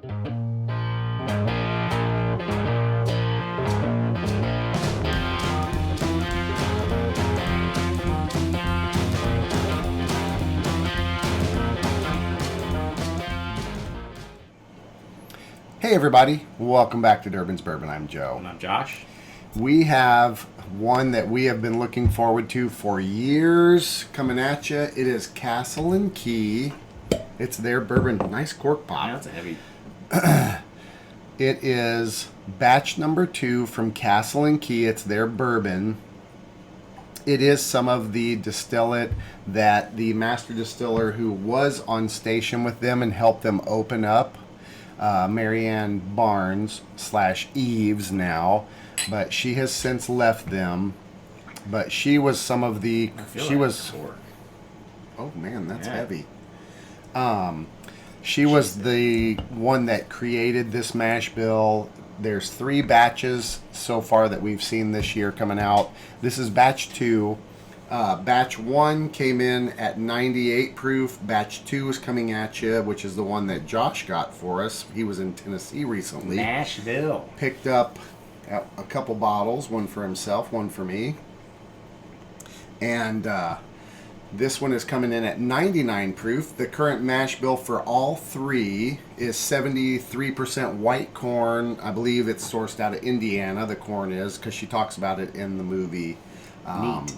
Hey everybody, welcome back to Durbin's Bourbon. I'm Joe. And I'm Josh. We have one that we have been looking forward to for years coming at you. It is Castle and Key. It's their bourbon. Nice cork pop. Yeah, it's a heavy. It is batch number 2 from Castle and Key. It's their bourbon. It is some of the distillate that the master distiller who was on station with them and helped them open up, Marianne Barnes / Eves now, but she has since left them. But she was some of the. She was. Oh man, that's heavy. She was the one that created this mash bill. There's 3 batches so far that we've seen this year coming out. This is batch 2. Batch 1 came in at 98 proof. Batch 2 is coming at you, which is the one that Josh got for us. He was in Tennessee recently. Nashville. Picked up a couple bottles, one for himself, one for me. And this one is coming in at 99 proof. The current mash bill for all 3 is 73% white corn. I believe it's sourced out of Indiana, the corn is, because she talks about it in the movie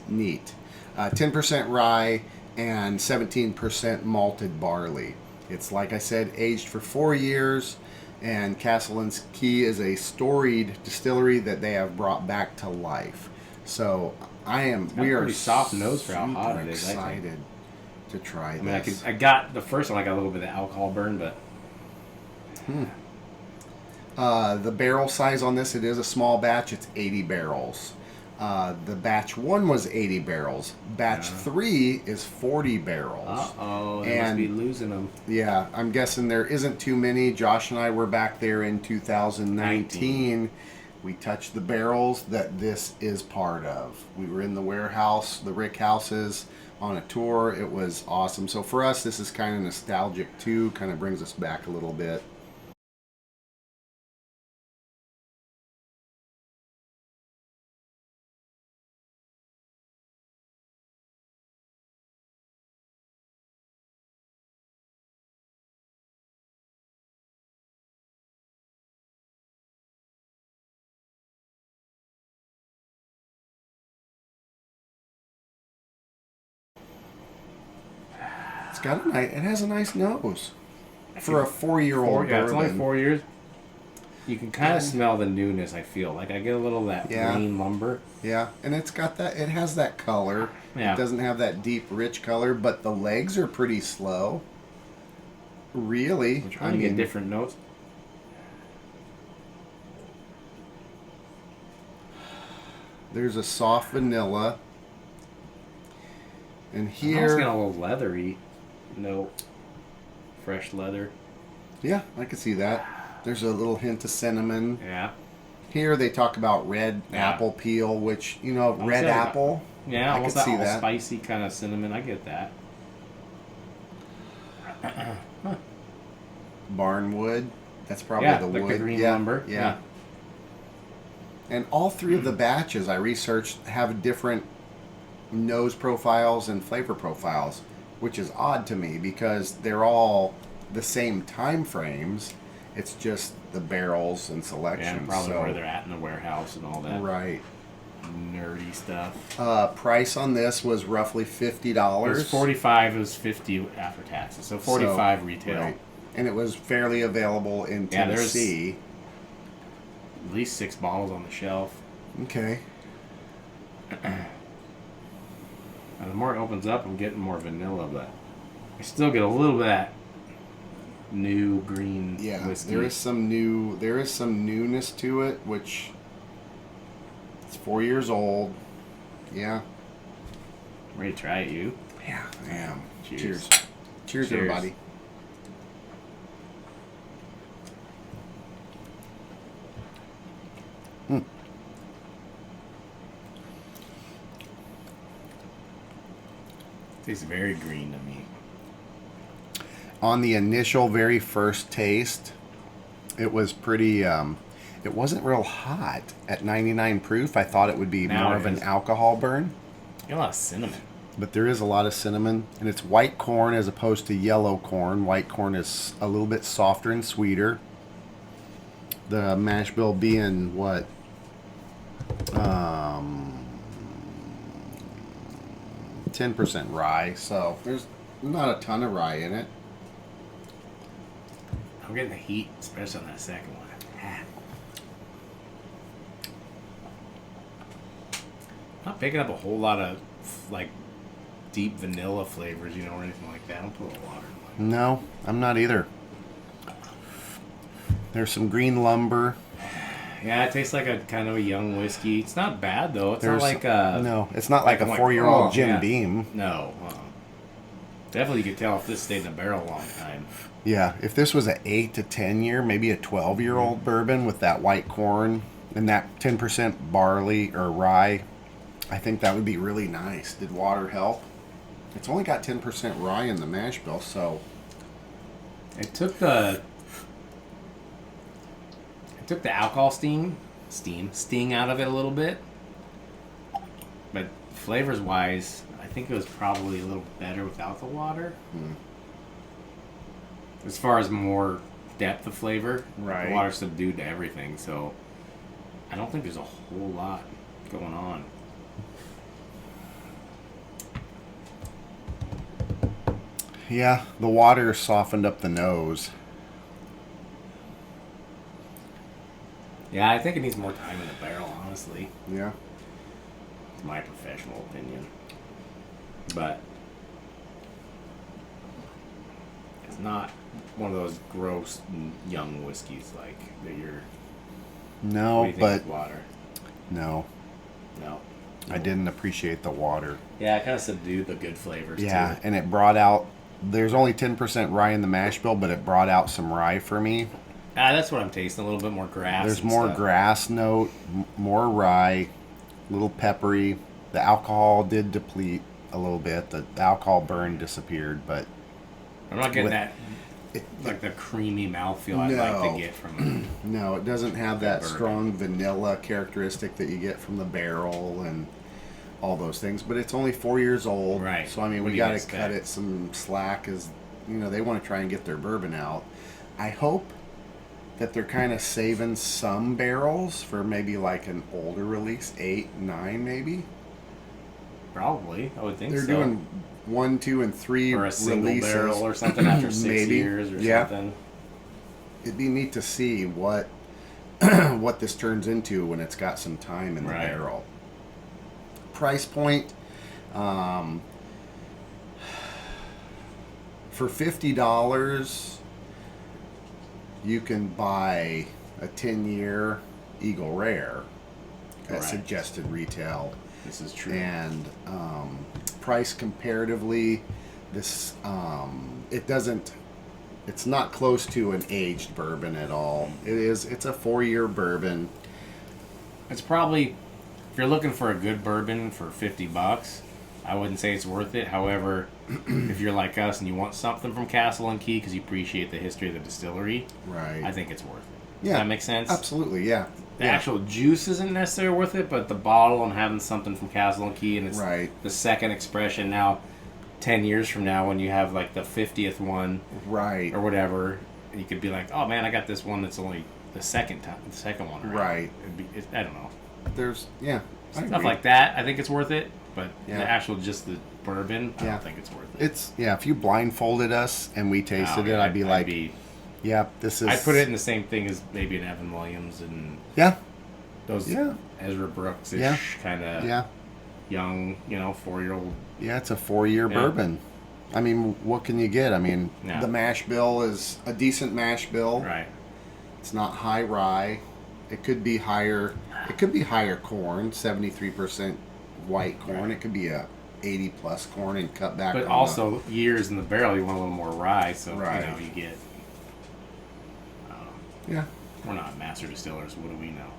Neat. 10% rye and 17% malted barley. It's, like I said, aged for 4 years, and Castle and Key is a storied distillery that they have brought back to life. So we are pretty soft nose for how hot it is. Excited to try this. I got the first one. I got a little bit of alcohol burn, but the barrel size on this, it is a small batch. It's 80 barrels. The batch 1 was 80 barrels. Batch 3 is 40 barrels. They must be losing them. Yeah, I'm guessing there isn't too many. Josh and I were back there in 2019. We touched the barrels that this is part of. We were in the warehouse, the Rick houses, on a tour. It was awesome. So for us, this is kind of nostalgic too. Kind of brings us back a little bit. It has a nice nose for a 4-year-old. Yeah, it's only 4 years. You can kind of smell the newness. I feel like I get a little of that green lumber. Yeah, and it's got that. It has that color. Yeah. It doesn't have that deep, rich color, but the legs are pretty slow. Really, I'm trying to get different notes. There's a soft vanilla, and here It's got a little leathery. No, fresh leather. Yeah, I can see that. There's a little hint of cinnamon. Yeah. Here they talk about red apple peel, which, red apple. Yeah, I almost could see that spicy kind of cinnamon. I get that. Barnwood. That's probably the wood. The green lumber. Yeah. And all 3 of the batches I researched have different nose profiles and flavor profiles, which is odd to me because they're all the same time frames. It's just the barrels and selections. Yeah, probably where they're at in the warehouse and all that. Right. Nerdy stuff. Price on this was roughly $50. It was $45. It was $50 after taxes, so $45 retail. Right. And it was fairly available in Tennessee. At least 6 bottles on the shelf. Okay. And the more it opens up, I'm getting more vanilla, but I still get a little bit of that new green whiskey. There is some newness to it, which it's 4 years old. Yeah. Ready to try it, you? Yeah, I am. Cheers. Cheers, everybody. Tastes very green to me. On the initial very first taste, It was pretty. It wasn't real hot at 99 proof. I thought it would be Now more it of an is. alcohol burn, Got a lot of cinnamon. but there is a lot of cinnamon, and it's white corn as opposed to yellow corn. White corn is a little bit softer and sweeter. The mash bill being what? 10% rye, so there's not a ton of rye in it. I'm getting the heat, especially on that second one. Not picking up a whole lot of like deep vanilla flavors, or anything like that. I don't put a lot of water in mine. No, I'm not either. There's some green lumber. Yeah, it tastes like a kind of a young whiskey. It's not bad though. It's There's not like a no. It's not like a I'm like, 4-year-old oh, Jim yeah. Beam. No. Definitely, you could tell if this stayed in the barrel a long time. Yeah, if this was an 8 to 10 year, maybe a 12-year-old bourbon with that white corn and that 10% barley or rye, I think that would be really nice. Did water help? It's only got 10% rye in the mash bill, so It took the alcohol sting out of it a little bit, but flavors wise, I think it was probably a little better without the water. As far as more depth of flavor, Right. the water subdued to everything, so I don't think there's a whole lot going on. yeah, the water softened up the nose. Yeah, I think it needs more time in the barrel, honestly. Yeah. It's my professional opinion. But it's not one of those gross young whiskeys like that you're. What do No, you think but of water? no, No. I didn't appreciate the water. Yeah, it kind of subdued the good flavors Yeah, too. and it brought out. There's only 10% rye in the mash bill, but it brought out some rye for me. That's what I'm tasting. A little bit more grass. There's and more stuff. grass note, more rye, a little peppery. The alcohol did deplete a little bit. The alcohol burn disappeared, but I'm not getting with- that like the creamy mouthfeel I'd like No. to get from it. no, it doesn't have that Bourbon. strong vanilla characteristic that you get from the barrel and all those things. But it's only 4 years old, Right. so I mean, What we do you got to expect? cut it some slack, as they want to try and get their bourbon out. I hope that they're kind of saving some barrels for maybe like an older release, 8, 9 maybe. Probably, I would think They're so. doing 1, 2, and 3 or a single releases. barrel or something after 6 Maybe. years or Yeah. something. It'd be neat to see what what this turns into when it's got some time in the Right. barrel. Price point, for $50, you can buy a 10-year Eagle Rare at Correct. suggested retail. This is true. And price comparatively, this it's not close to an aged bourbon at all. It's a 4-year bourbon. It's probably, if you're looking for a good bourbon for $50, I wouldn't say it's worth it. However, if you're like us and you want something from Castle and Key because you appreciate the history of the distillery, Right. I think it's worth it. Yeah. Does that make sense? Absolutely, yeah. The Yeah. actual juice isn't necessarily worth it, but the bottle and having something from Castle and Key, and it's Right. the second expression. Now, 10 years from now, when you have like the 50th one Right. or whatever, you could be like, oh man, I got this one that's only the second one. around." Right. I don't know. There's I Stuff agree. like that, I think it's worth it, but Yeah. the actual just the bourbon, I Yeah. don't think it's worth it. It's if you blindfolded us and we tasted it, I'd be like, yeah, this is. I'd put it in the same thing as maybe an Evan Williams and Yeah. those Yeah. Ezra Brooks-ish Yeah. kind of Yeah. young, 4-year-old. Yeah, it's a 4-year Yeah. bourbon. I mean, what can you get? I mean, Yeah. the mash bill is a decent mash bill. Right. It's not high rye. It could be higher. It could be higher corn, 73% white corn. It could be a 80+ corn and cut back. But on also, years in the barrel, you want a little more rye, so Right. you get. I don't know. Yeah. We're not master distillers. What do we know?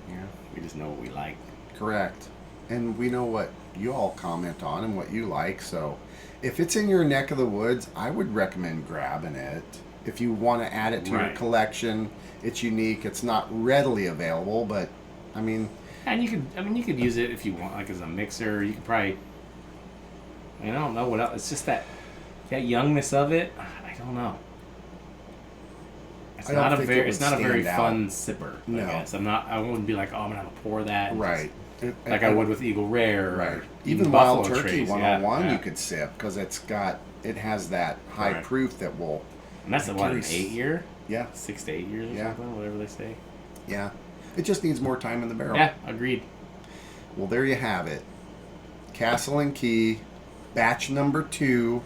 Yeah. We just know what we like. Correct. And we know what you all comment on and what you like. So if it's in your neck of the woods, I would recommend grabbing it. if you want to add it to your Right. collection. It's unique. It's not readily available, but I mean, And you could use it if you want, like as a mixer. You could probably, I don't know what else. It's just that youngness of it. I don't know. It's I don't not a think it very, would it's not a very stand out. fun sipper. No. I guess I wouldn't be like, oh, I'm gonna pour that. and right. just- like I would with Eagle Rare. Right. Or Even Buffalo Wild Turkey Trace. 101 yeah. you could sip because it has that high Right. proof that will. And that's what, an Curious. 8 year, Yeah. 6 to 8 years or Yeah. something, whatever they say. Yeah. It just needs more time in the barrel. Yeah, agreed. Well, there you have it. Castle and Key, batch number 2,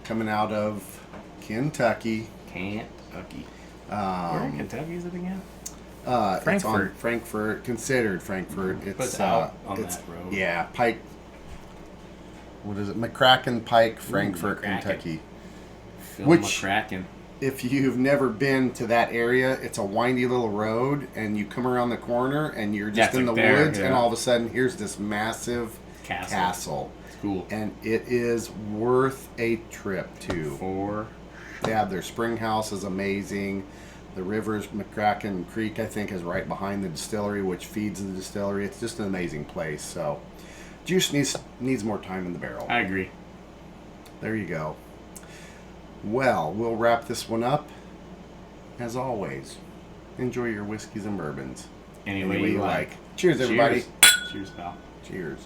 coming out of Kentucky. Kentucky. Where in Kentucky is it again? It's on Frankfurt. Frankfurt, considered Frankfurt. But it's out on it's, that road. Yeah, Pike. What is it? McCracken Pike, Frankfurt, McCracken. Kentucky. Phil Which- McCracken. If you've never been to that area, it's a windy little road, and you come around the corner, and you're just Yeah, in the it's like there, woods, and yeah. all of a sudden, here's this massive castle. It's cool. And it is worth a trip to. For Yeah, their spring house is amazing. The river's McCracken Creek, I think, is right behind the distillery, which feeds the distillery. It's just an amazing place. So, juice needs more time in the barrel. I agree. There you go. Well, we'll wrap this one up. As always, enjoy your whiskeys and bourbons Any way you like. Cheers, everybody. Cheers, pal. Cheers.